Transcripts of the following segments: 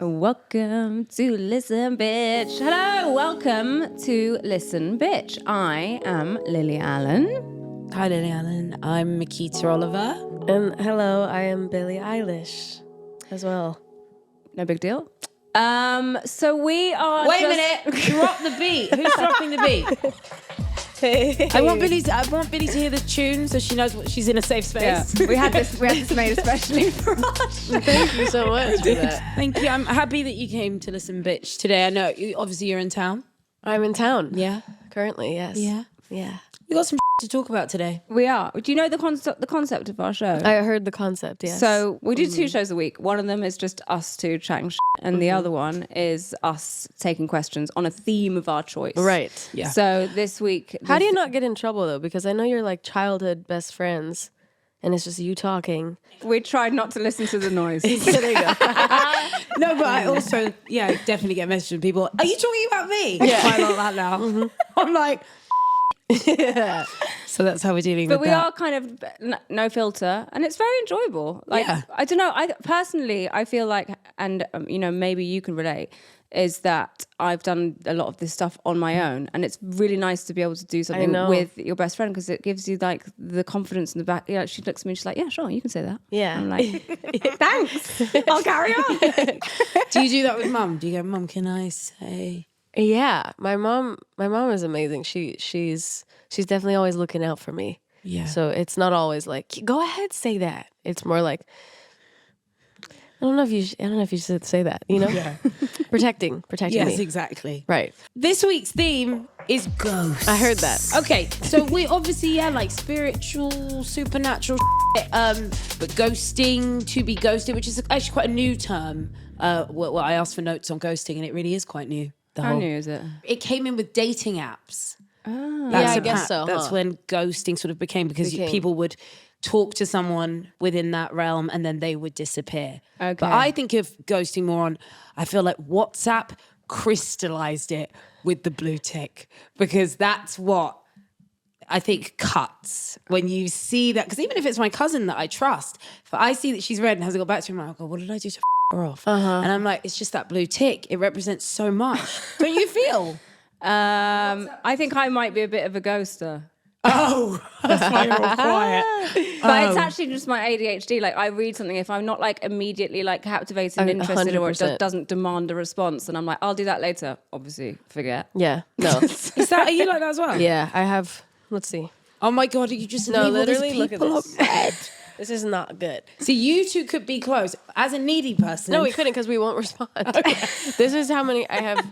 Welcome to Listen Bitch. Hello, welcome to Listen Bitch. I am Lily Allen. Hi Lily Allen, I'm Miquita Oliver. And hello, I am Billie Eilish as well. No big deal. So we are Wait a minute, drop the beat. Who's dropping the beat? I want Billy to hear the tune so she knows what she's in a safe space. Yeah. We had this made especially for us. Thank you so much for that. Thank you. I'm happy that you came to Listen Bitch today. I know obviously you're in town. I'm in town. Yeah. Currently, yes. Yeah. We got some to talk about today. We are. Do you know the concept of our show? I heard the concept, yes. So we do 2 shows a week. One of them is just us 2 chatting shit, and the other one is us taking questions on a theme of our choice. Right. Yeah. So this week... How do you not get in trouble, though? Because I know you're like childhood best friends, and it's just you talking. We tried not to listen to the noise. There you go. No, but I also, definitely get messages from people. Are you talking about me? Yeah. Quite a lot like that now. I'm like... Yeah. So that's how we're dealing But with we that. are kind of no filter, and it's very enjoyable. Like, Yeah. I don't know. I personally, I feel like, and maybe you can relate, is that I've done a lot of this stuff on my own, and it's really nice to be able to do something with your best friend because it gives you like the confidence in the back. Yeah, she looks at me, and she's like, "Yeah, sure, you can say that." Yeah. I'm like, "Thanks, I'll carry on." Do you do that with mum? Do you go, Mum, can I say? Yeah. My mom is amazing. She's definitely always looking out for me. Yeah. So it's not always like, go ahead, say that. It's more like, I don't know if you should say that, you know? Yeah. Protecting Yes, me. exactly. Right. This week's theme is ghosts. I heard that. Okay, so we obviously, like spiritual, supernatural shit, but ghosting, to be ghosted, which is actually quite a new term. Well, I asked for notes on ghosting, and it really is quite new. How new is it? It came in with dating apps. Oh. Yeah, I guess so. That's when ghosting sort of became because people would talk to someone within that realm and then they would disappear. Okay. But I think of ghosting more on, I feel like WhatsApp crystallized it with the blue tick because that's what I think cuts when you see that. Because even if it's my cousin that I trust, if I see that she's read and hasn't got back to me, I'm like, oh, what did I do to her off? And I'm like, it's just that blue tick. It represents so much. Don't you feel? I think I might be a bit of a ghoster. Oh, that's why you're all quiet. But it's actually just my ADHD. Like I read something, if I'm not like immediately like captivated and interested, or it 100%. doesn't demand a response, and I'm like, I'll do that later. Obviously, forget. Yeah. No. Are you like that as well? Yeah, I have. Let's see. Oh my God, you just No, leave all these literally, look at people this. on red. This is not good. So you two could be close. As a needy person. No, we couldn't because we won't respond. This is how many I have.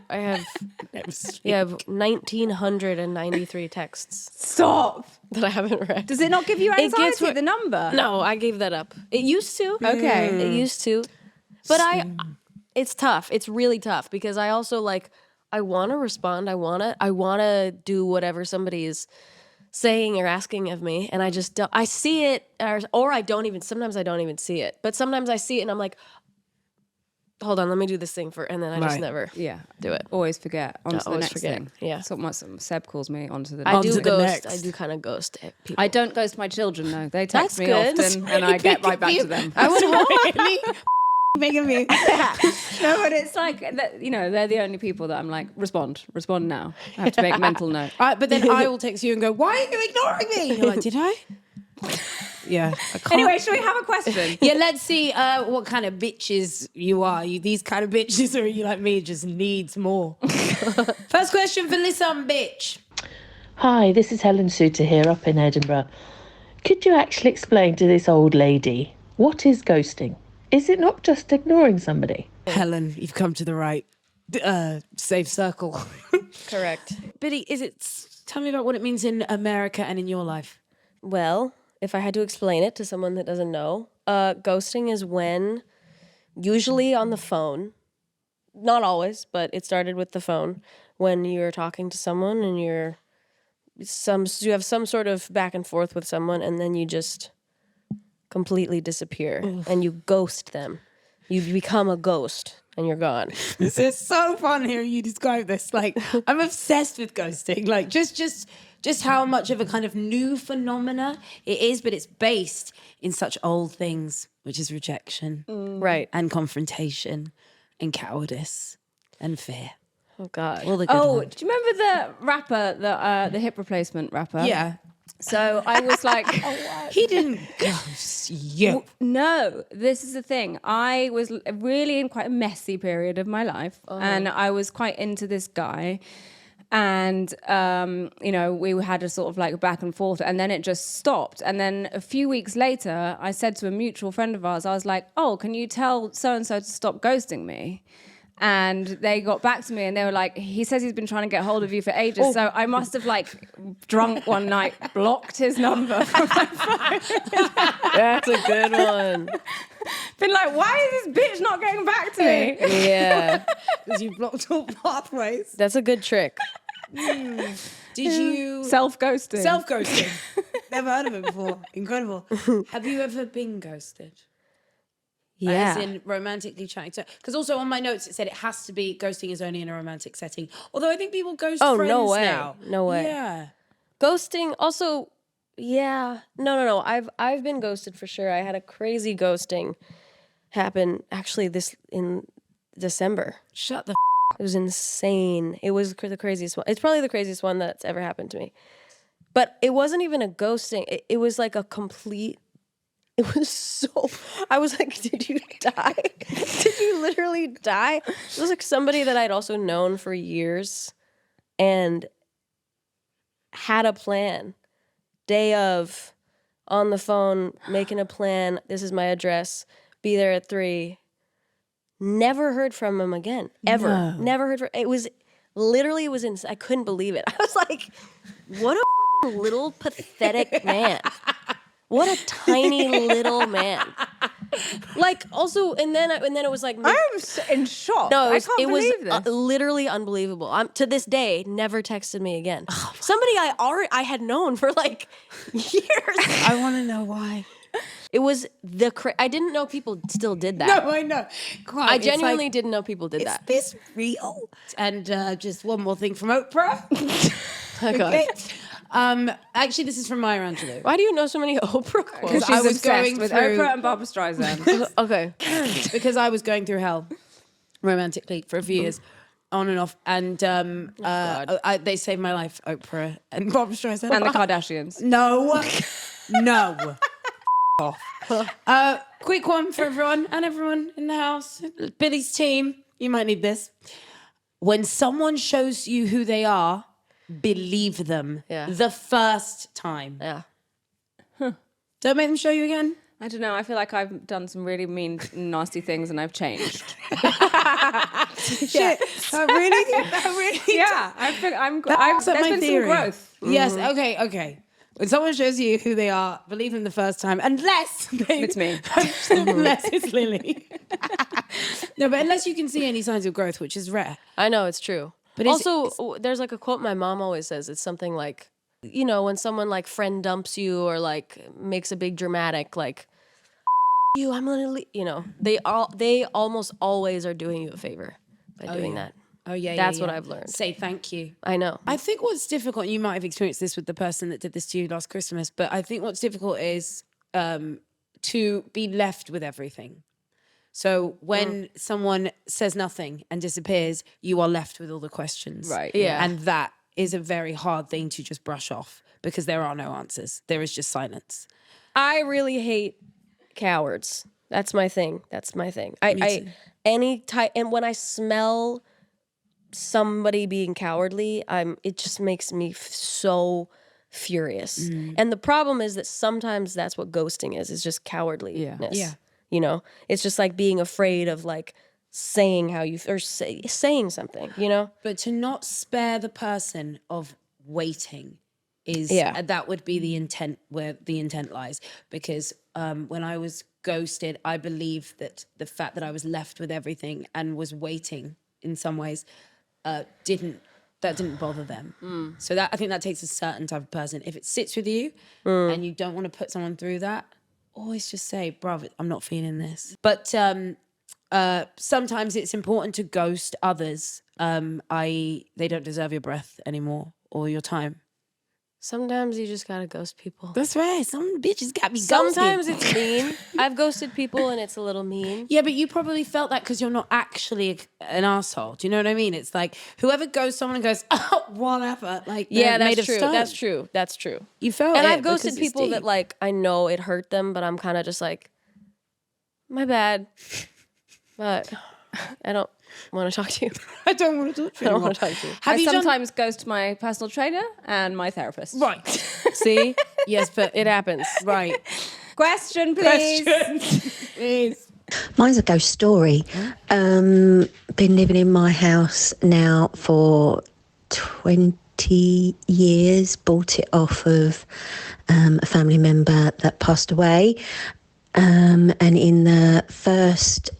You have 1,993 texts Stop. that I haven't read. Does it not give you It gets anxiety? wor- The number? No, I gave that up. It used to. Okay. It used to. But it's tough. It's really tough because I also like, I want to respond. I want to do whatever somebody is saying or asking of me. And I just don't, I see it or I don't even, sometimes I don't even see it. But sometimes I see it and I'm like, hold on, let me do this thing and then I just never do it. Always forget. On to the always next forget. thing. Yeah. That's what Seb calls me. On to the I next. do to the ghost. next. I do kind of ghost people. I don't ghost my children though. They text That's me good. often, and I get right back to them. I would hope. really making me. No, but it's like they're the only people that I'm like respond now. I have to make mental note. But then I will text you and go, why are you ignoring me? You're like, did I? Yeah. I can't. Anyway, should we have a question? Yeah, let's see what kind of bitches you are. Are you these kind of bitches or are you like me, just needs more? First question for Listen Bitch. Hi, this is Helen Suter here up in Edinburgh. Could you actually explain to this old lady, what is ghosting? Is it not just ignoring somebody? Helen, you've come to the right safe circle. Correct. Billy, tell me about what it means in America and in your life. Well, if I had to explain it to someone that doesn't know, ghosting is when, usually on the phone, not always, but it started with the phone, when you're talking to someone and you have some sort of back and forth with someone and then you just completely disappear and you ghost them. You become a ghost and you're gone. This is so fun hearing you describe this. Like, I'm obsessed with ghosting. Like, just how much of a kind of new phenomena it is, but it's based in such old things, which is rejection, Right. and confrontation, and cowardice and fear. Oh God. All the good Oh, ones. do you remember the rapper, the hip replacement rapper? Yeah. So I was like, He didn't ghost you. no, this is the thing. I was really in quite a messy period of my life, and I was quite into this guy. And, you know, we had a sort of like back and forth, and then it just stopped. And then a few weeks later, I said to a mutual friend of ours, I was like, oh, can you tell so-and-so to stop ghosting me? And they got back to me and they were like, he says he's been trying to get hold of you for ages. So I must have like drunk one night, blocked his number from my phone. That's a good one. Been like, why is this bitch not getting back to me? Yeah. Because you blocked all pathways. That's a good trick. Did you... Self-ghosting. Self-ghosting. Never heard of it before. Incredible. Have you ever been ghosted? Yeah. As in romantically chatting. Because also on my notes it said it has to be ghosting is only in a romantic setting. Although I think people ghost friends no way. now. No way. Yeah. Ghosting also, yeah. No. I've been ghosted for sure. I had a crazy ghosting happen actually in December. Shut the It was insane. It was the craziest one. It's probably the craziest one that's ever happened to me. But it wasn't even a ghosting. It was like a complete... It was so... I was like, did you die? Did you literally die? It was like somebody that I'd also known for years and had a plan. Day of, on the phone, making a plan. This is my address. Be there at 3. Never heard from him again. Ever. No. Never heard from... It was... Literally, it was I couldn't believe it. I was like, what a little pathetic man. What a tiny little man. Like also, and then it was like I'm in shock. no, I can't believe this. Literally unbelievable. To this day, never texted me again. Somebody I had known for like years. I want to know why. It was I didn't know people still did that. No, I know. Quite. I genuinely didn't know people did that. Is this real? And just one more thing from Oprah. Oh, God. Okay. Actually, this is from Maya Angelou. Why do you know so many Oprah quotes? Because I she's was obsessed going with through- Oprah and Barbara Streisand. Okay. Because I was going through hell romantically for a few years, on and off. And they saved my life, Oprah and Barbara Streisand. And the Kardashians. No. Off. Quick one for everyone and everyone in the house. Billy's team, you might need this. When someone shows you who they are, believe them the first time. Yeah. Don't make them show you again. I don't know. I feel like I've done some really mean, nasty things and I've changed. Shit. Really? Yeah. I feel there's my been theory. some growth. Yes, okay. When someone shows you who they are, believe them the first time. Unless It's me. unless it's Lily. No, but unless you can see any signs of growth, which is rare. I know, it's true. But also, there's like a quote my mom always says. It's something like, you know, when someone like friend dumps you or like makes a big dramatic like, you, I'm gonna leave. You know, they almost always are doing you a favor by doing that. Oh yeah, That's what I've learned. Say thank you. I know. I think what's difficult, you might have experienced this with the person that did this to you last Christmas, but I think what's difficult is to be left with everything. So when someone says nothing and disappears, you are left with all the questions. Right. Yeah. And that is a very hard thing to just brush off because there are no answers. There is just silence. I really hate cowards. That's my thing. I any type, and when I smell somebody being cowardly, it just makes me so furious. And the problem is that sometimes that's what ghosting is just cowardliness. Yeah. You know, it's just like being afraid of like saying how you or saying something, you know? But to not spare the person of waiting is that would be the intent, where the intent lies. Because when I was ghosted, I believe that the fact that I was left with everything and was waiting in some ways didn't bother them. So that I think that takes a certain type of person. If it sits with you and you don't want to put someone through that, always just say, bruv, I'm not feeling this. But sometimes it's important to ghost others. They don't deserve your breath anymore or your time. Sometimes you just gotta ghost people. That's right. Some bitches got me ghosted. Sometimes it's mean. I've ghosted people and it's a little mean. Yeah, but you probably felt that because you're not actually an asshole. Do you know what I mean? It's like whoever goes someone and goes, oh, whatever. Like, Yeah, made that's of true. stone. That's true. That's true. You felt And it I've ghosted because it's people that deep. like I know it hurt them, but I'm kind of just like, my bad. But I don't want to talk to you. I don't want to talk to you. I don't want to talk to you. I sometimes ghost my personal trainer and my therapist. Right. See? Yes, but it happens. Right. Question, please. Please. Mine's a ghost story. Been living in my house now for 20 years. Bought it off of a family member that passed away. And in the first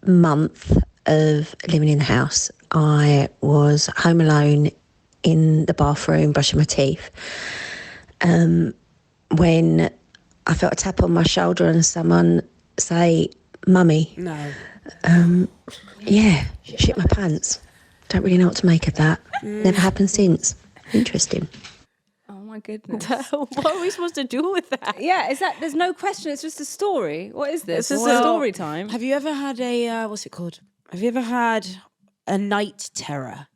month of living in the house, I was home alone in the bathroom brushing my teeth when I felt a tap on my shoulder and someone say, "Mummy." No. Yeah, shit my pants. Don't really know what to make of that. Never happened since. Interesting. Oh my goodness. What are we supposed to do with that? Yeah, is that, there's no question, it's just a story. What is this? It's It's just a a- story time. Have you ever had a, what's it called? Have you ever had a night terror?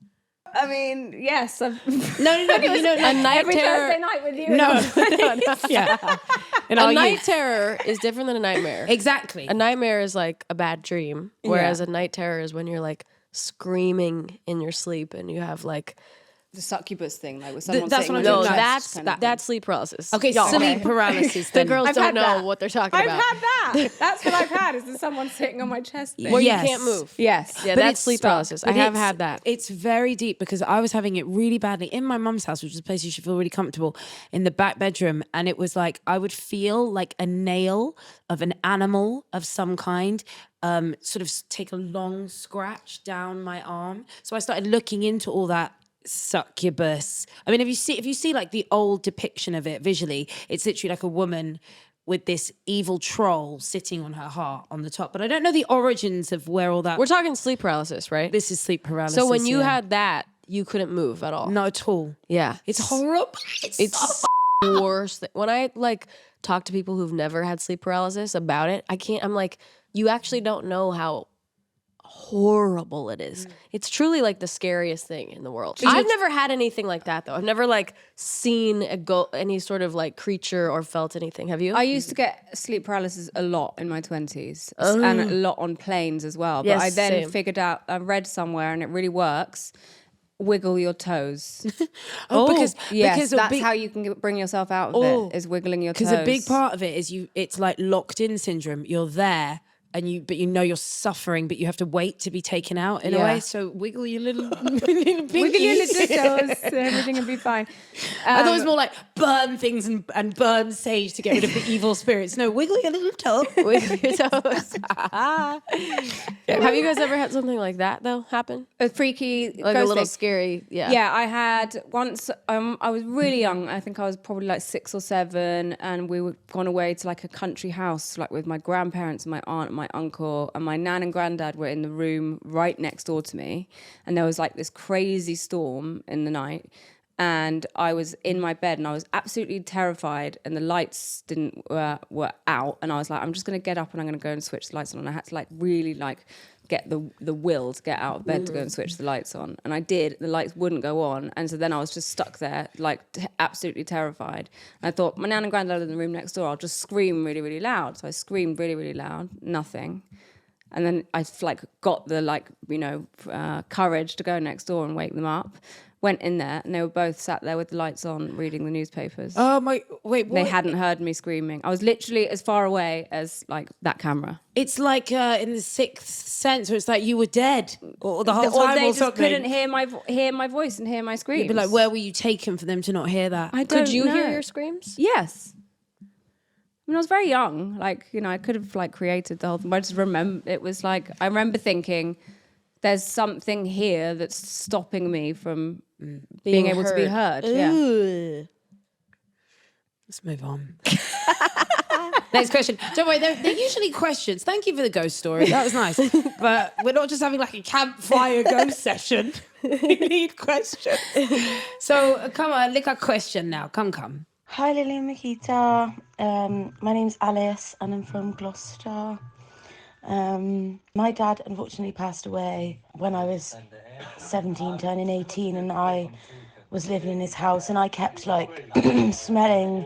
I mean, yes. No, but you know, A night Every terror. Thursday night with you. no. Yeah. And A all night you. terror is different than a nightmare. Exactly. A nightmare is like a bad dream, whereas a night terror is when you're like screaming in your sleep and you have like The succubus thing, like with someone that's sitting what on I'm your talking no, about. chest that's kind of thing. that's sleep paralysis. Okay, Y'all. sleep paralysis. The Then. girls I've don't had know that. what they're talking I've about. had that. That's what I've had, is there's someone sitting on my chest thing. Where Yes. you can't move. Yes. Yeah, But that's it's sleep stuck. paralysis. I But have it's- had that. It's very deep because I was having it really badly in my mum's house, which is a place you should feel really comfortable, in the back bedroom. And it was like I would feel like a nail of an animal of some kind sort of take a long scratch down my arm. So I started looking into all that succubus. I mean, if you see like the old depiction of it visually, it's literally like a woman with this evil troll sitting on her heart on the top. But I don't know the origins of where all that. We're talking sleep paralysis, right? This is sleep paralysis. So when you yeah. had that, you couldn't move at all. not at all. Yeah. It's horrible. It's worse. When I like talk to people who've never had sleep paralysis about it, I'm like, you actually don't know how horrible it is. It's truly like the scariest thing in the world. I've never had anything like that though. I've never like seen any sort of like creature or felt anything. Have you? I used to get sleep paralysis a lot in my 20s and a lot on planes as well. But Yes, I then same. figured out, I read somewhere and it really works, wiggle your toes. Because Yes, a that's big, how you can bring yourself out of it, is wiggling your toes. because a big part of it is it's like locked in syndrome. You're there. But you know you're suffering, but you have to wait to be taken out in a Yeah. way. So wiggle your little pinkies. Wiggle your little toes, everything will be fine. I thought it was more like burn things and burn sage to get rid of the evil spirits. No, wiggle your little toe. Wiggle your toes. Have you guys ever had something like that though happen? A freaky Like a ghost little thing. scary. Yeah. Yeah, I had once. I was really young. I think I was probably like 6 or 7, and we were gone away to like a country house, like with my grandparents and my aunt and my uncle, and my nan and granddad were in the room right next door to me, and there was like this crazy storm in the night, and I was in my bed and I was absolutely terrified, and the lights were out, and I was like, I'm just gonna get up and I'm gonna go and switch the lights on, and I had to like really like get the will to get out of bed to go and switch the lights on, and I did. The lights wouldn't go on, and so then I was just stuck there like absolutely terrified, and I thought, my nan and granddad are in the room next door, I'll just scream really really loud. So I screamed really really loud, nothing, and then I like got the courage to go next door and wake them up. Went in there and they were both sat there with the lights on reading the newspapers. Oh my! Wait, what? They hadn't heard me screaming. I was literally as far away as like that camera. It's like in the Sixth Sense, where it's like you were dead or the whole Or time, they or just something. couldn't hear my voice and hear my screams. You'd be like, where were you taken for them to not hear that? I don't Could you know. hear your screams? Yes. I mean, I was very young. Like, I could have like created the whole thing. But I just remember, it was like, I remember thinking, there's something here that's stopping me from being able to be heard. Yeah. Let's move on. Next question. Don't worry, they're usually questions. Thank you for the ghost story. That was nice. But we're not just having like a campfire ghost session. We need questions. So come on, lick a question now. Come. Hi Lily and Miquita. My name's Alice and I'm from Gloucester. My dad unfortunately passed away when I was 17, turning 18, and I was living in his house, and I kept like smelling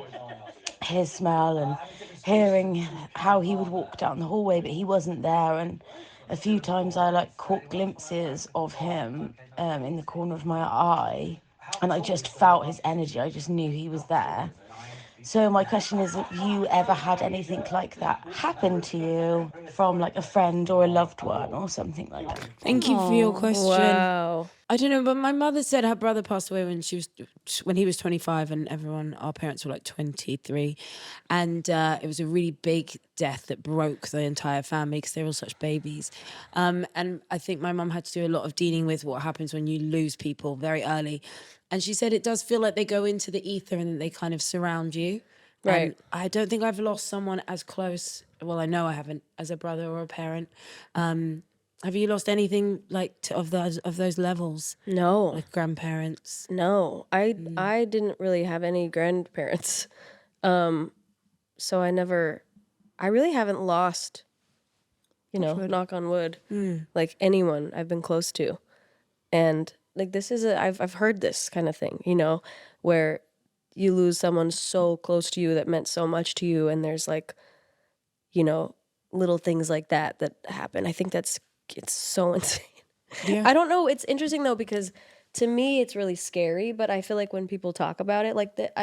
his smell and hearing how he would walk down the hallway, but he wasn't there. And a few times I like caught glimpses of him in the corner of my eye, and I just felt his energy. I just knew he was there. So my question is, have you ever had anything like that happen to you from like a friend or a loved one or something like that? Thank you for your question. Wow. I don't know, but my mother said her brother passed away when he was 25, and our parents were like 23, and it was a really big death that broke the entire family because they were all such babies. And I think my mum had to do a lot of dealing with what happens when you lose people very early. And she said it does feel like they go into the ether and they kind of surround you. Right. And I don't think I've lost someone as close. Well, I know I haven't, as a brother or a parent. Have you lost anything like of those levels? No. Like grandparents? No. I didn't really have any grandparents. So I really haven't lost, knock on wood, like anyone I've been close to. And like I've heard this kind of thing, where you lose someone so close to you that meant so much to you, and there's like, little things like that happen. I think it's so insane. Yeah. I don't know. It's interesting though, because to me it's really scary, but I feel like when people talk about it like that,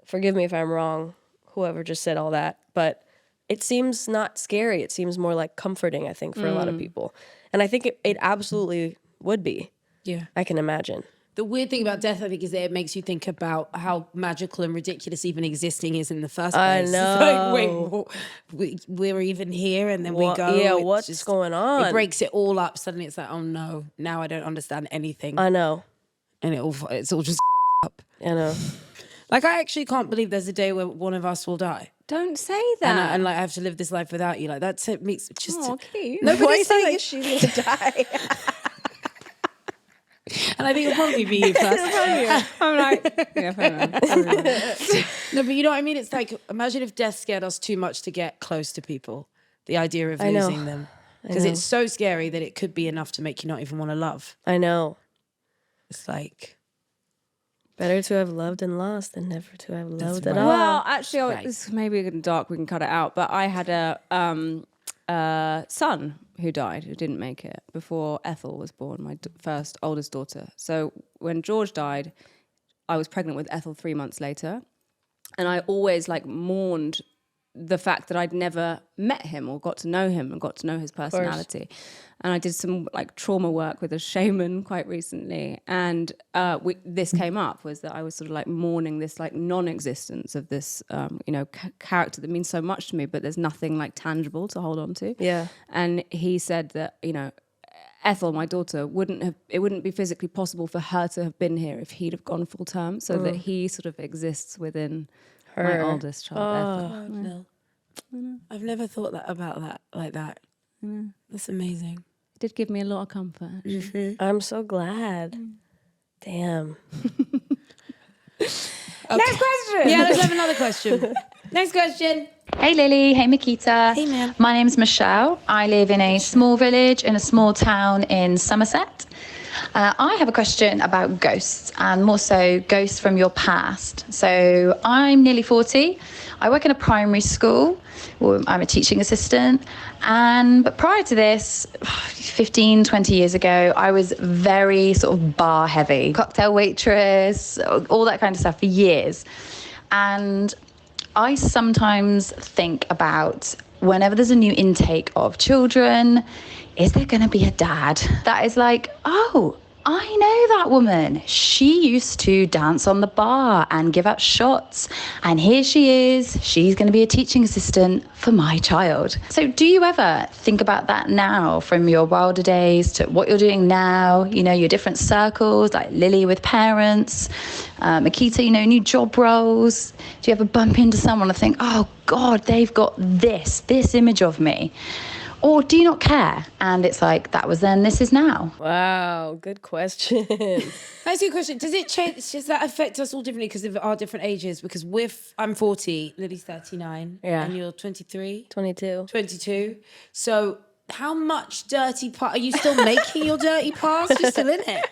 forgive me if I'm wrong, whoever just said all that, but it seems not scary. It seems more like comforting, I think, for a lot of people. And I think it absolutely would be. Yeah. I can imagine. The weird thing about death, I think, is that it makes you think about how magical and ridiculous even existing is in the first place. I know. It's like, wait, we're even here, and then we go. Yeah, It's what's just going on? It breaks it all up. Suddenly it's like, oh no, now I don't understand anything. I know. And it's all just up. I know. Like, I actually can't believe there's a day where one of us will die. Don't say that. And like, I have to live this life without you. Like, that's it. Makes just. Oh, cute. Nobody's saying like she's gonna die. And I think it'll probably be you first. I'm like, yeah, fair enough. No, but you know what I mean? It's like, imagine if death scared us too much to get close to people. The idea of losing them. Because it's so scary that it could be enough to make you not even want to love. I know. It's like, better to have loved and lost than never to have loved at right. all. Well, actually, this may be dark. We can cut it out. But I had a son who died, who didn't make it before Ethel was born, my first oldest daughter. So when George died, I was pregnant with Ethel 3 months later. And I always mourned the fact that I'd never met him or got to know him and got to know his personality. And I did some trauma work with a shaman quite recently. And this came up, was that I was sort of mourning this non-existence of this, character that means so much to me, but there's nothing tangible to hold on to. Yeah. And he said that, Ethel, my daughter, it wouldn't be physically possible for her to have been here if he'd have gone full term. So that he sort of exists within my oldest child, Ethel. no. I've never thought about that like that. That's amazing. It did give me a lot of comfort. I'm so glad. Damn. Next question. Yeah, let's have another question. Next question. Hey Lily, hey Miquita. Hey ma'am. My name's Michelle. I live in a small village in a small town in Somerset. I have a question about ghosts, and more so ghosts from your past. So I'm nearly 40. I work in a primary school. I'm a teaching assistant. But prior to this, 15, 20 years ago, I was very sort of bar heavy, cocktail waitress, all that kind of stuff for years. And I sometimes think about whenever there's a new intake of children, is there going to be a dad that is like, oh, I know that woman. She used to dance on the bar and give out shots. And here she is. She's going to be a teaching assistant for my child. So do you ever think about that now, from your wilder days to what you're doing now? You know, your different circles, like Lily with parents, Miquita, you know, new job roles. Do you ever bump into someone and think, oh God, they've got this image of me? Or do you not care? And it's like, that was then, this is now. Wow, good question. That's your question. Does it change? Does that affect us all differently because of our different ages? Because I'm 40, Lily's 39, and you're 23? 22. 22. So how much dirty are you still making your dirty past? You're still in it.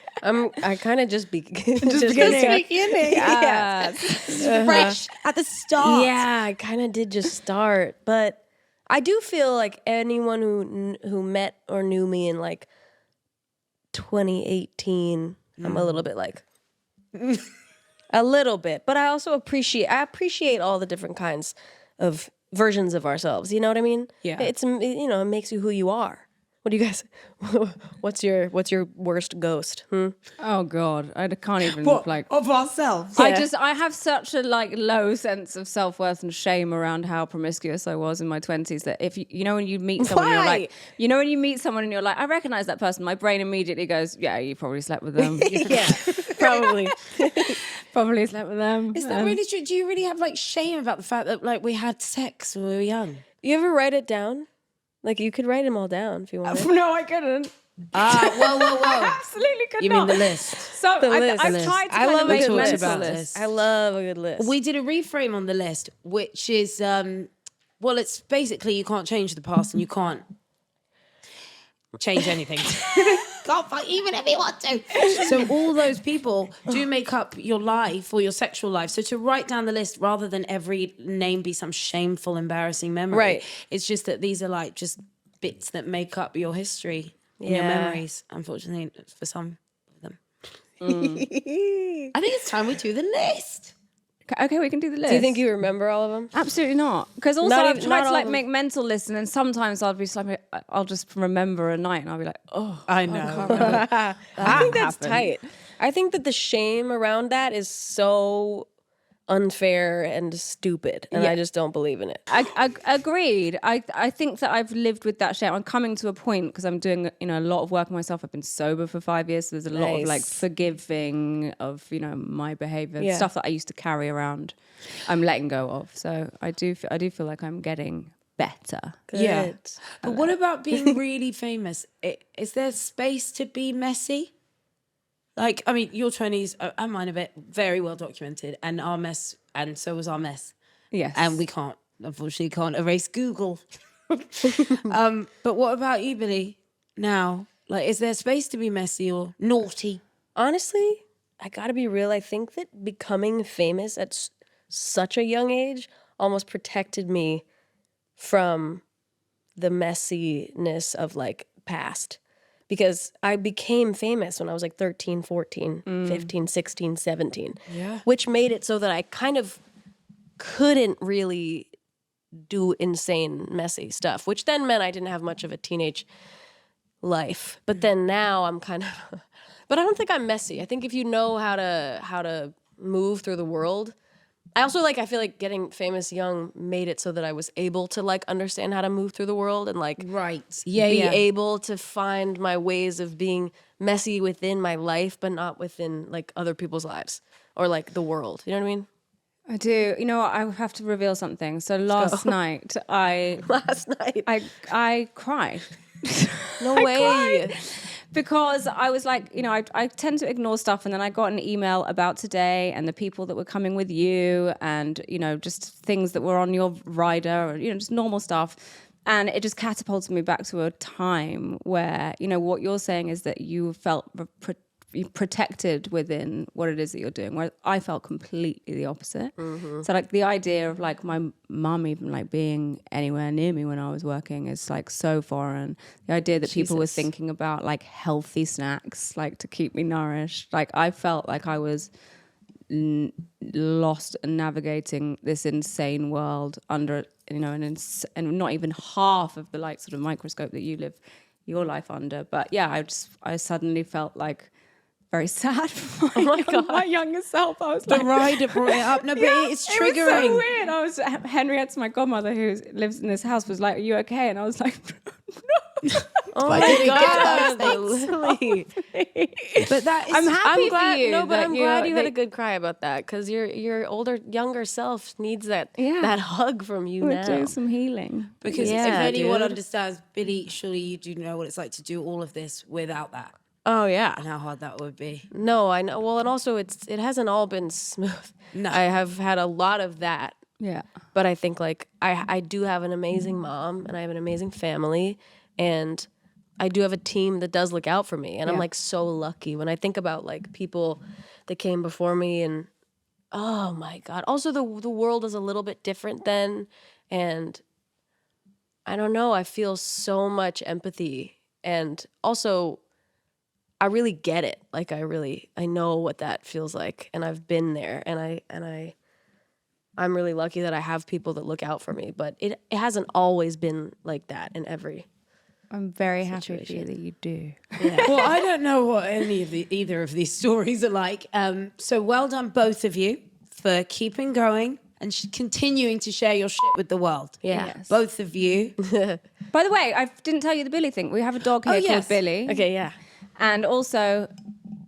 I kind of just Just beginning in it. Yeah. Fresh at the start. Yeah, I kind of did just start, but I do feel like anyone who met or knew me in like 2018, I'm a little bit like a little bit, but I also appreciate all the different kinds of versions of ourselves. You know what I mean? Yeah. It's, you know, it makes you who you are. What do you guys? What's your worst ghost? Oh God, I can't even like of ourselves. I have such a like low sense of self-worth and shame around how promiscuous I was in my 20s that if you know when you meet someone you're like, you know when you meet someone and you're like, I recognize that person, my brain immediately goes, yeah, you probably slept with them. Yeah, probably. Probably slept with them. Is that really true? Do you really have like shame about the fact that like we had sex when we were young? You ever write it down? Like you could write them all down if you wanted. No, I couldn't. Whoa. Absolutely could You not. mean the list? So The list. I've tried to I kind love of a make good a list. mental about list. this. I love a good list. We did a reframe on the list, which is, well, it's basically you can't change the past and you can't change anything. Can't fight even if you want to. So all those people do make up your life or your sexual life. So to write down the list rather than every name be some shameful, embarrassing memory. Right. It's just that these are like just bits that make up your history and your memories, unfortunately, for some of them. I think it's time we do the list. Okay, we can do the list. Do you think you remember all of them? Absolutely not. Because also Not I've even- tried not to all like of them. make mental lists, and then sometimes I'll be just like, I'll just remember a night, and I'll be like, oh, I know. I think that's tight. I think that the shame around that is so unfair and stupid, and I just don't believe in it. I agreed. I think that I've lived with that shame. I'm coming to a point because I'm doing a lot of work on myself. I've been sober for 5 years, so there's a lot of like forgiving of my behavior, stuff that I used to carry around. I'm letting go of. So I do feel like I'm getting better. Good. Yeah. But what about being really famous? Is there space to be messy? Like, I mean, your 20s and mine are very well documented, and our mess, and so was our mess. Yes. And we unfortunately can't erase Google. But what about you, Billie? Now, like, is there space to be messy or naughty? Honestly, I gotta be real. I think that becoming famous at such a young age almost protected me from the messiness of like past. Because I became famous when I was like 13, 14, 15, 16, 17. Yeah. Which made it so that I kind of couldn't really do insane, messy stuff, which then meant I didn't have much of a teenage life. But then now I'm kind of, but I don't think I'm messy. I think if you know how to move through the world. I also I feel like getting famous young made it so that I was able to like understand how to move through the world and like be able to find my ways of being messy within my life, but not within like other people's lives or like the world. You know what I mean? I do. You know what? I have to reveal something. So last night I cried. No way. Because I was like, I tend to ignore stuff, and then I got an email about today and the people that were coming with you, and just things that were on your rider, or just normal stuff, and it just catapulted me back to a time where what you're saying is that you felt protected within what it is that you're doing, where I felt completely the opposite. Mm-hmm. So like the idea of like my mum even like being anywhere near me when I was working is like so foreign. The idea that people were thinking about like healthy snacks like to keep me nourished, like I felt like I was lost and navigating this insane world under and not even half of the like sort of microscope that you live your life under. But yeah, I suddenly felt like very sad for my younger self. I was The like, rider brought it up. No, but it's triggering. It was so weird. Henriette's my godmother who lives in this house was like, "Are you okay?" And I was like, "No." Oh But I my didn't get God, those Lily. But that is, I'm happy glad, for you. no, but that I'm glad you had a good cry about that because your younger self needs that hug from you We're now. doing some healing. because if Yeah, anyone dude. understands, Billie, surely you do know what it's like to do all of this without that Oh yeah. and how hard that would be. No, I know. Well, and also it hasn't all been smooth. No. I have had a lot of that. Yeah. But I think like I do have an amazing mom and I have an amazing family and I do have a team that does look out for me and I'm like so lucky when I think about like people that came before me and oh my God. Also the world is a little bit different then and I don't know, I feel so much empathy and also I really get it. Like I know what that feels like and I've been there and I'm really lucky that I have people that look out for me, but it hasn't always been like that in every I'm very happy for you that you do. Well, I don't know what either of these stories are like. So well done, both of you, for keeping going and continuing to share your shit with the world. Yeah. Yes. Both of you. By the way, I didn't tell you the Billie thing. We have a dog here yes. called Billie. Okay, yeah. And also,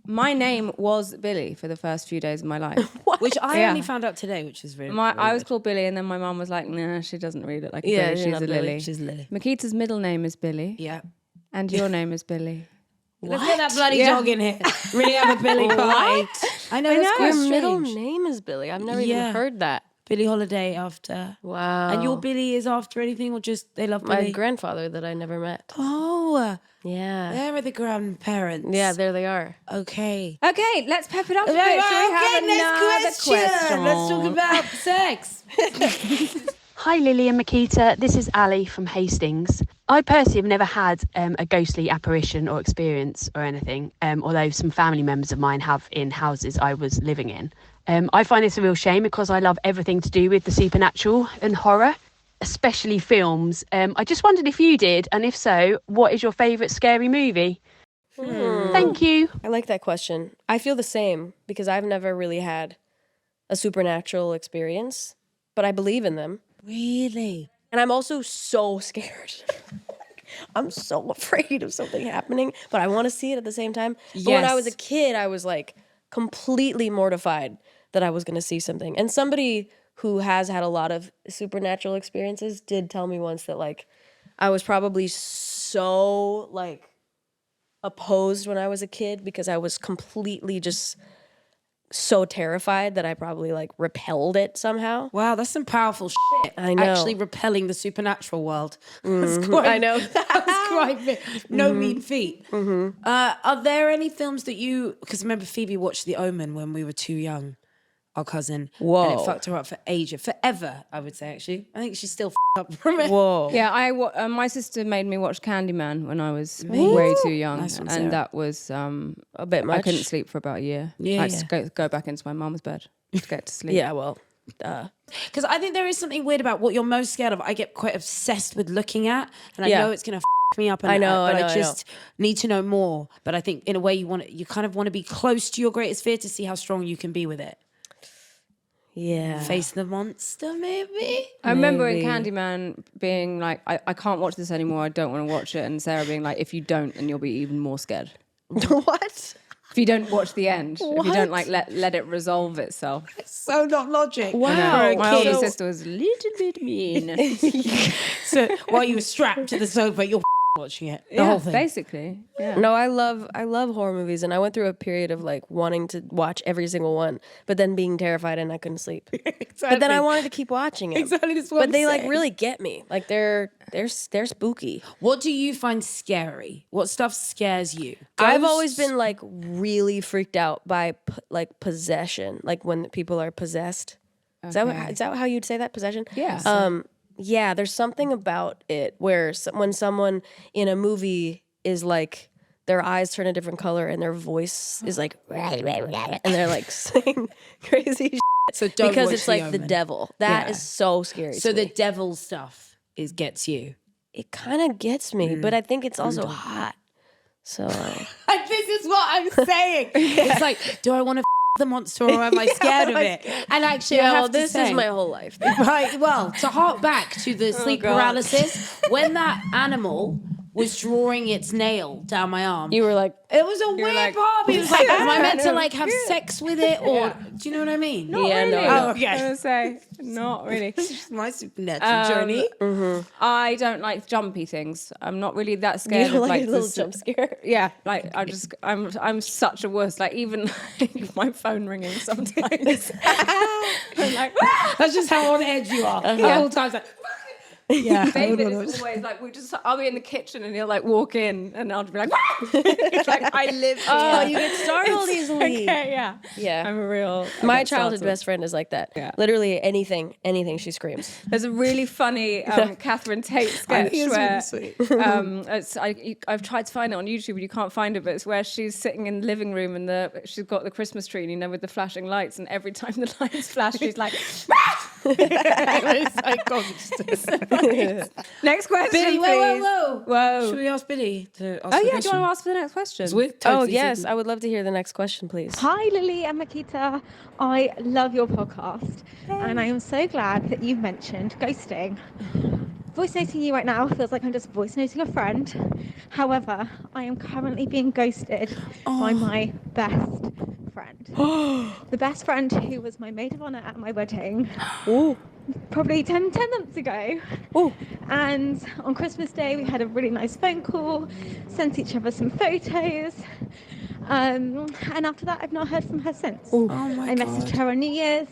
my name was Billie for the first few days of my life. Which I Yeah. only found out today, which is really I was called Billie, and then my mum was like, "Nah, she doesn't read it like a Yeah, Billie. she's She's not a Billie. Lily." She's Lily. Miquita's middle name is Billie, Yeah. and your name is Billie. Let's get that bloody dog in here. Really have a Billie pie. I know, that's quite Your middle strange. name is Billie. I've never Yeah. even heard that. Billie Holiday after. Wow. And your Billie is after anything or just they love my Billie? grandfather that I never met. Oh, Yeah. there are the grandparents. Yeah, there they are. Okay. Okay, let's pep it up a bit. Okay, Shall we have another next question. Let's talk about sex. Hi Lily and Miquita, this is Ali from Hastings. I personally have never had a ghostly apparition or experience or anything, although some family members of mine have in houses I was living in. I find this a real shame because I love everything to do with the supernatural and horror, especially films. I just wondered if you did, and if so, what is your favourite scary movie? Thank you. I like that question. I feel the same because I've never really had a supernatural experience, but I believe in them. Really? And I'm also so scared. I'm so afraid of something happening, but I want to see it at the same time. But when I was a kid, I was like completely mortified that I was going to see something. And somebody who has had a lot of supernatural experiences did tell me once that like I was probably so like opposed when I was a kid because I was completely just so terrified that I probably like repelled it somehow. Wow, that's some powerful shit. I know. Actually repelling the supernatural world. That's quite, I know. That's quite big. No mean feat. Are there any films that you... Because remember Phoebe watched The Omen when we were too young, our cousin. Whoa. And it fucked her up for ages. Forever, I would say, actually. I think she's still up from it. Whoa. Yeah, my sister made me watch Candyman when I was way too young, Nice one, Sarah. and that was A bit much. I couldn't sleep for about a year. Yeah, I had to go back into my mum's bed to get to sleep. Yeah, well, Because I think there is something weird about what you're most scared of. I get quite obsessed with looking at, and I Yeah. know it's going to me up. And I know, but I know, I I just need to know more. But I think in a way you kind of want to be close to your greatest fear to see how strong you can be with it. yeah. Face the monster, maybe. I remember in Maybe. Candyman being like, I can't watch this anymore. I don't want to watch it. And Sarah being like, if you don't, then you'll be even more scared. What? If you don't watch the end, if you don't like let it resolve itself. So not logic. Wow. My older So- sister was a little bit mean. So while you were strapped to the sofa, you're watching it. The whole thing. Basically. Yeah. No, I love horror movies, and I went through a period of like wanting to watch every single one, but then being terrified and I couldn't sleep. But then I wanted to keep watching it. Exactly, that's what But I'm they like saying. really get me. Like they're spooky. What do you find scary? What stuff scares you? I've always Ghosts? been like really freaked out by like possession, like when people are possessed. Is that how you'd say that, possession? Yeah. Yeah, there's something about it where when someone in a movie is like, their eyes turn a different color and their voice is like, and they're like saying crazy shit. So don't Because watch it's like the Omen. devil. That Yeah. is so scary. So to the me. devil stuff gets you. It kind of gets me, but I think it's also hot. So Like, this is what I'm saying. It's like, do I want to the monster or am I scared of it? And actually, I have to this say, is my whole life. right. Well, to hark back to the sleep paralysis, when that animal was drawing its nail down my arm, You were like, it was a weird part. It was like, am I meant to like have sex with it, or do you know what I mean? Not Yeah, really. no, I know. I was gonna say not really. This is my supernatural journey. I don't like jumpy things. I'm not really that you scared know, of like like a little this- jump scare. Yeah, like I'm such a wuss. Like even like my phone ringing sometimes. I'm like, That's just how on edge you are. The whole time, like, yeah. David is always like, I'll be in the kitchen and he'll like walk in and I'll be like, it's like I live here. Oh, you get startled easily. Okay, yeah. Yeah. I'm a real. My childhood best friend is like that. Yeah. Literally anything she screams. There's a really funny Catherine Tate sketch where I've tried to find it on YouTube, but you can't find it. But it's where she's sitting in the living room and she's got the Christmas tree, you know, with the flashing lights, and every time the lights flash, she's like. Next question, Billy, please. whoa. Should we ask Billy to ask Oh the yeah, question? do you want to ask for the next question? We're totally Yes, I would love to hear the next question, please. Hi, Lily and Miquita. I love your podcast, and I am so glad that you mentioned ghosting. Voice noting you right now feels like I'm just voice noting a friend. However, I am currently being ghosted by my best friend. The best friend who was my maid of honor at my wedding. Probably 10 months ago. And on Christmas Day, we had a really nice phone call, sent each other some photos. And after that, I've not heard from her since. I messaged her on New Year's.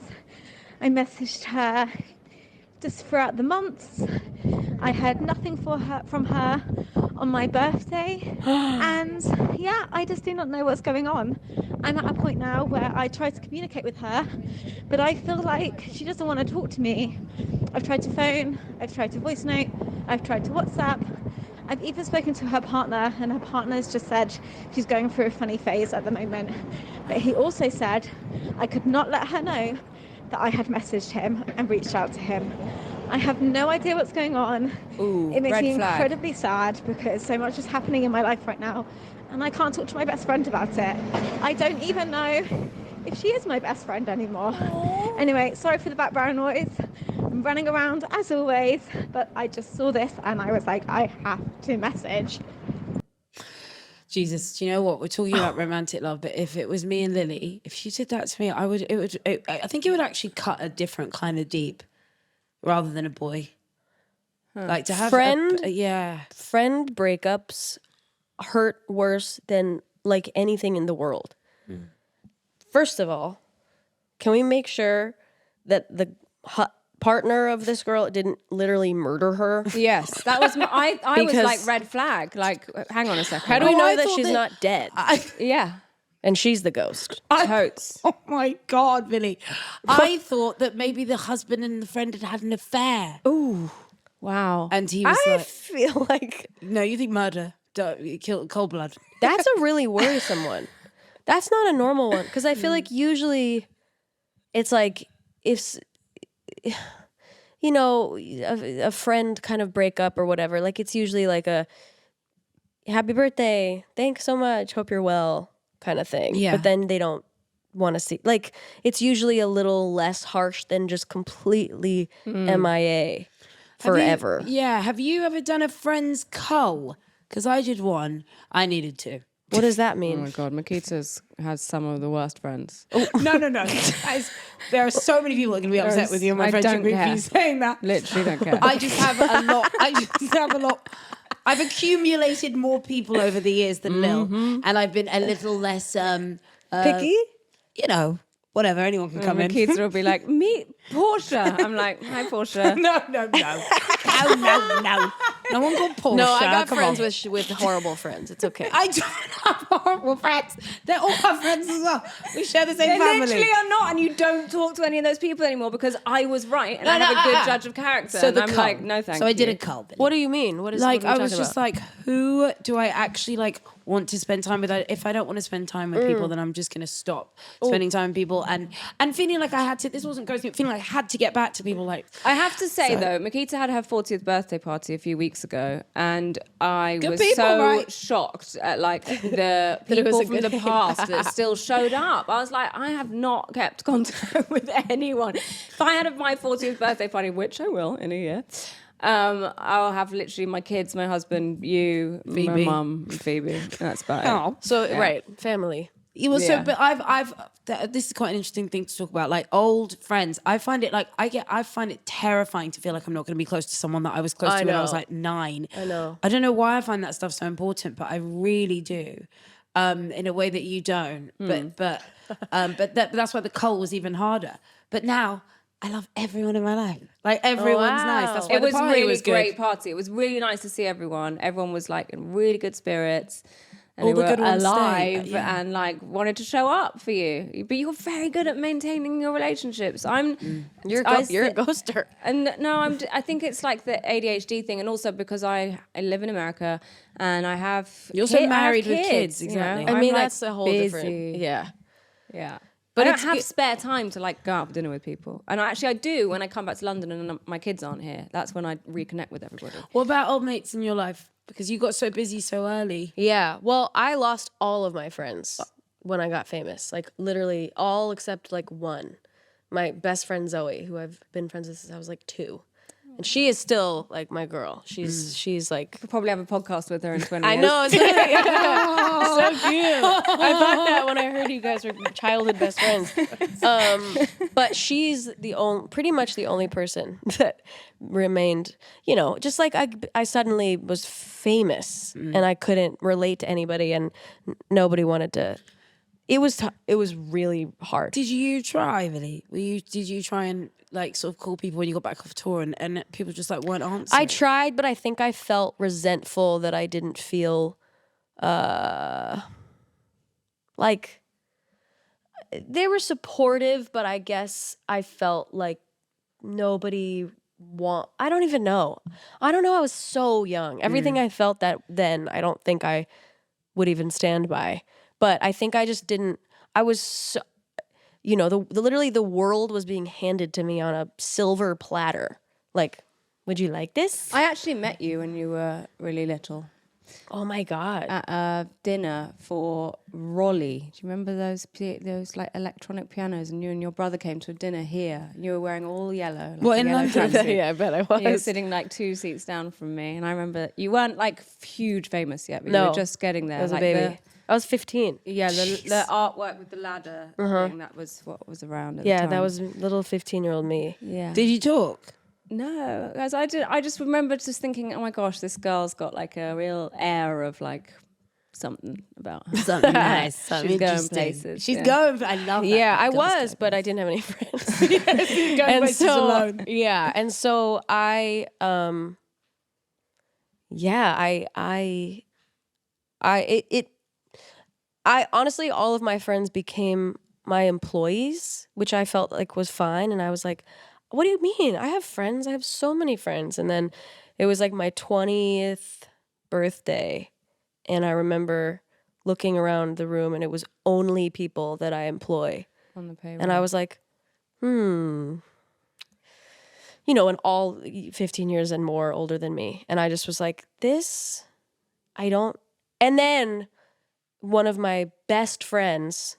I messaged her just throughout the months. I heard nothing from her on my birthday. And yeah, I just do not know what's going on. I'm at a point now where I try to communicate with her, but I feel like she doesn't want to talk to me. I've tried to phone, I've tried to voice note, I've tried to WhatsApp. I've even spoken to her partner, and her partner's just said she's going through a funny phase at the moment. But he also said I could not let her know that I had messaged him and reached out to him. I have no idea what's going on. It makes me incredibly sad because so much is happening in my life right now, and I can't talk to my best friend about it. I don't even know if she is my best friend anymore. Anyway, sorry for the background noise. I'm running around as always, but I just saw this and I was like, I have to message. Jesus, do you know what? We're talking about romantic love, but if it was me and Lily, if she did that to me, I think it would actually cut a different kind of deep rather than a boy. Like to have Friend breakups hurt worse than like anything in the world. First of all, can we make sure that the partner of this girl didn't literally murder her? Yes, that was I was like red flag. Like, hang on a second. How do we know that she's not dead? Yeah. And she's the ghost. Totes. Oh my God, Billy. I thought that maybe the husband and the friend had an affair. Ooh. Wow. And he was I like, feel like no, you think murder, cold blood. that's a really worrisome one. That's not a normal one. Because I feel like usually it's like if, you know, a friend kind of break up or whatever, like it's usually like a happy birthday, thanks so much, hope you're well kind of thing. Yeah. But then they don't want to see, like it's usually a little less harsh than just completely MIA forever. Have you ever done a friend's cull? Because I did one. I needed to. What does that Oh mean? my God, Miquita's has some of the worst friends. No. Guys, there are so many people that can be upset with you in my I friendship don't group for care. you saying that. Literally don't care. I just have a lot. I've accumulated more people over the years than Lil, and I've been a little less Picky? You know, whatever. Anyone can come in. Miquita will be like, meet Portia. I'm like, hi, Portia. No. No one called Portia. No, I got Come friends on. with horrible friends. It's okay. I don't have horrible friends. They're all our friends as well. We share the same They family. literally are not, and you don't talk to any of those people anymore because I was right and I have a good judge of character. So and the I'm cull. like, no, thank you. So I did a cull. Billy. What do you mean? What is Like what are we I was talking just about? like, who do I actually like want to spend time with? If I don't want to spend time with people, then I'm just gonna stop spending time with people and feeling like I had to. This wasn't ghosting. Feeling like I had to get back to people like. I have to say though, Miquita had her 40th birthday party a few weeks ago, and I was people, so right? shocked at like the people from the past that still showed up. I was like, I have not kept contact with anyone. If I had my 40th birthday party, which I will in a year, I'll have literally my kids, my husband, you, Phoebe. my mum, and Phoebe. That's about it. So right, family. It was so, but this is quite an interesting thing to talk about. Like old friends, I find it like I find it terrifying to feel like I'm not going to be close to someone that I was close to when I was like 9. I know. I don't know why I find that stuff so important, but I really do, in a way that you don't. But that's why the cult was even harder. But now I love everyone in my life. Like everyone's nice. That's why It was the party really was good. great party. It was really nice to see everyone. Everyone was like in really good spirits. And All they the were good ones alive stay, yeah. and like wanted to show up for you. But you're very good at maintaining your relationships. You're a ghoster. And no, I think it's like the ADHD thing, and also because I live in America and I have. You're also married with kids, you know? exactly. I mean, I'm, that's like, a whole busy. different. Yeah. Yeah. But But I it's don't have good- spare time to like go out for dinner with people. And I do when I come back to London and my kids aren't here. That's when I reconnect with everybody. What about old mates in your life? Because you got so busy so early. Yeah. Well, I lost all of my friends when I got famous. Like literally all except like one. My best friend Zoe, who I've been friends with since I was like 2. And she is still like my girl. She's like We'll probably have a podcast with her in 20 years. I know, it's so cute. I thought that when I heard you guys were childhood best friends. But she's pretty much the only person that remained, just like I suddenly was famous and I couldn't relate to anybody and nobody wanted to. It was really hard. Did you try, really? Did you try and like sort of call people when you got back off tour and people just like weren't answering? I tried, but I think I felt resentful that I didn't feel like they were supportive, but I guess I felt like nobody I don't even know. I don't know. I was so young. Everything I felt that then, I don't think I would even stand by. But I think I just didn't. I was so, literally the world was being handed to me on a silver platter. Like, would you like this? I actually met you when you were really little Oh my God. at a dinner for Rolly. Do you remember those like electronic pianos? And you and your brother came to a dinner here. And you were wearing all yellow. Like What, a in yellow London? tracksuit. Yeah, I bet I was. You were sitting like 2 seats down from me. And I remember you weren't like huge famous yet, but you No. were just getting there. I was like a baby. I was 15. The artwork with the ladder thing, that was what was around at the Yeah, time. that was little 15-year-old me. Yeah. Did you talk? No, guys, I just remember just thinking, oh my gosh, this girl's got like a real air of like something about her. Something nice. She's going places. She's yeah. going. I love that. Yeah, I Girls was, go but I didn't have any friends. places. Going And places so, alone. yeah, and so I honestly, all of my friends became my employees, which I felt like was fine. And I was like, what do you mean? I have friends. I have so many friends. And then it was like my 20th birthday. And I remember looking around the room and it was only people that I employ. On the payroll. And I was like, and all 15 years and more older than me. And I just was like, and then one of my best friends,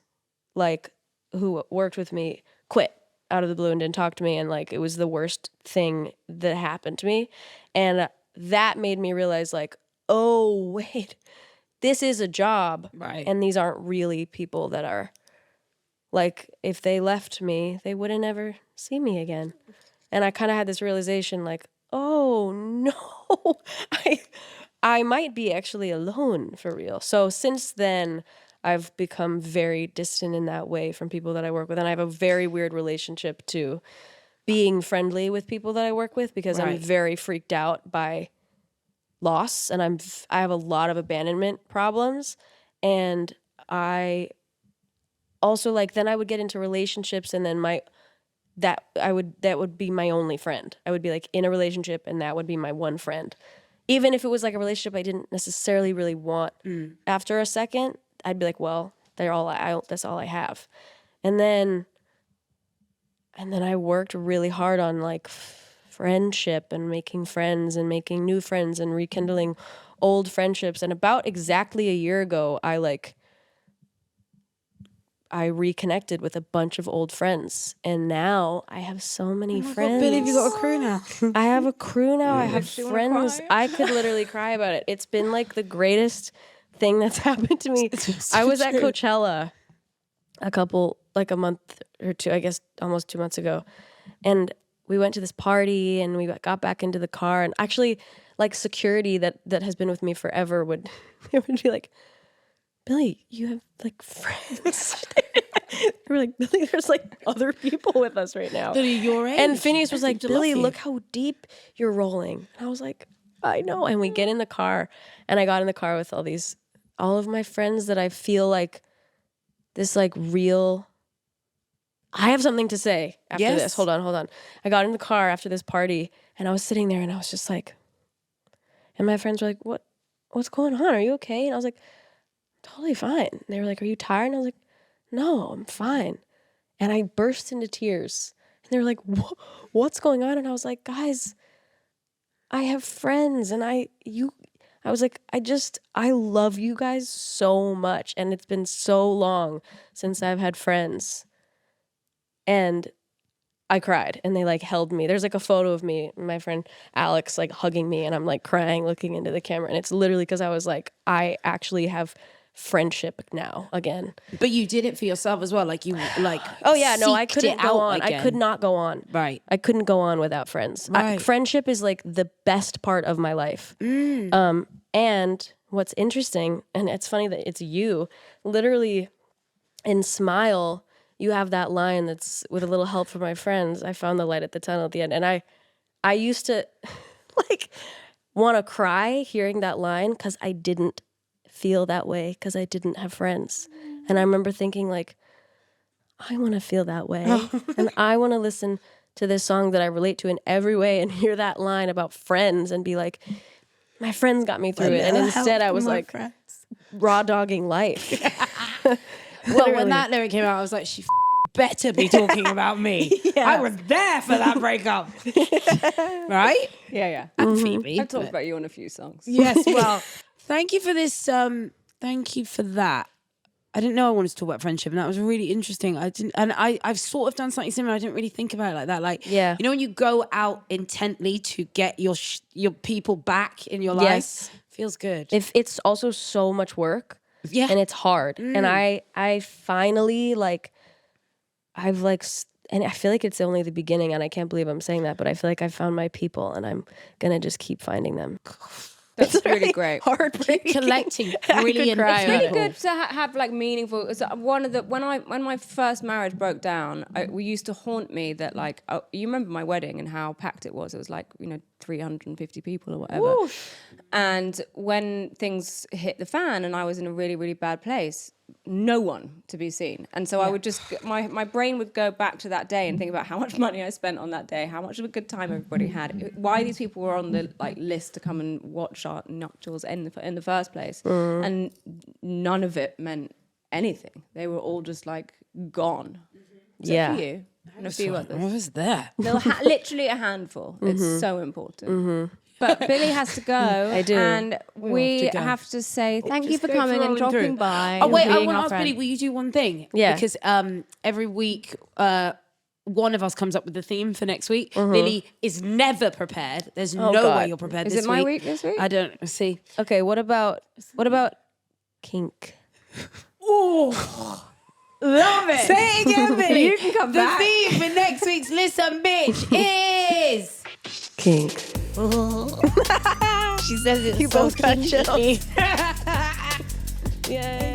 like, who worked with me, quit out of the blue and didn't talk to me. And like, it was the worst thing that happened to me. And that made me realize like, oh, wait, this is a job. Right. And these aren't really people that are like, if they left me, they wouldn't ever see me again. And I kind of had this realization like, oh no, I might be actually alone for real. So since then, I've become very distant in that way from people that I work with. And I have a very weird relationship to being friendly with people that I work with because I'm very freaked out by loss. And I have a lot of abandonment problems. And I also then I would get into relationships and then that would be my only friend. I would be like in a relationship and that would be my one friend. Even if it was like a relationship I didn't necessarily really want, after a second, I'd be like, well, that's all I have. And then And then I worked really hard on like friendship and making friends and making new friends and rekindling old friendships. And about exactly a year ago, I reconnected with a bunch of old friends, and now I have so many friends. God, Billie, have you got a crew now? I have a crew now. I have friends. I could literally cry about it. It's been like the greatest thing that's happened to me. I was at Coachella a month or two, I guess almost 2 months ago, and we went to this party and we got back into the car, and actually like security that has been with me forever would be like, Billie, you have like friends. They were like, Billie, there's like other people with us right now. That are your age. And Phineas was like, Billie, look how deep you're rolling. And I was like, I know. And we get in the car, and I got in the car with all of my friends that I feel like this like real. I have something to say after this. Hold on. I got in the car after this party, and I was sitting there, and I was just like, and my friends were like, what's going on? Are you okay? And I was like, totally fine. And they were like, are you tired? And I was like, no, I'm fine. And I burst into tears. And they were like, what's going on? And I was like, guys, I have friends. And I was like, I love you guys so much. And it's been so long since I've had friends. And I cried, and they like held me. There's like a photo of me and my friend Alex like hugging me, and I'm like crying, looking into the camera. And it's literally because I was like, I actually have friendship now again. But you did it for yourself as well. Like you like. Oh yeah, no, I couldn't go on. Again. I could not go on. Right. I couldn't go on without friends. Right. Friendship is like the best part of my life. And what's interesting, and it's funny that it's you, literally in Smile, you have that line that's, with a little help from my friends, I found the light at the tunnel at the end. And I used to like want to cry hearing that line because I didn't feel that way because I didn't have friends. And I remember thinking like, I want to feel that way. And I want to listen to this song that I relate to in every way and hear that line about friends and be like, my friends got me through it. And instead I was like raw dogging life. Well, when that lyric came out, I was like, she better be talking about me. Yeah. I was there for that breakup. Right? Yeah. And Phoebe. I've talked about you on a few songs. Yes, well, thank you for this. Thank you for that. I didn't know I wanted to talk about friendship, and that was really interesting. I've sort of done something similar. I didn't really think about it like that. Like, you know, when you go out intently to get your people back in your life, feels good. If it's also so much work. Yeah. And it's hard. And I finally and I feel like it's only the beginning, and I can't believe I'm saying that, but I feel like I found my people, and I'm going to just keep finding them. That's really great. Heartbreaking. Collecting brilliant people. It's really good to have like meaningful. So when my first marriage broke down, we used to haunt me that like you remember my wedding and how packed it was. It was like 350 people or whatever. Woo. And when things hit the fan and I was in a really, really bad place, no one to be seen. And so I would just, my brain would go back to that day and think about how much money I spent on that day, how much of a good time everybody had, why these people were on the list to come and watch our nuptials in the first place. And none of it meant anything. They were all just like gone. Except for you. And a few others. I was there. Literally a handful. It's so important. But Billie has to go. I do. And we have to say thank you for coming and dropping by. Oh, wait, I want to ask Billie, will you do one thing? Yeah. Because every week, one of us comes up with the theme for next week. Billie is never prepared. There's no way you're prepared this week. Is it my week this week? I don't see. Okay, what about kink? Oh, love it. Say it again, Billie. You can come back. The theme for next week's Listen Bitch is kink. She says it. You both got chills. Yay.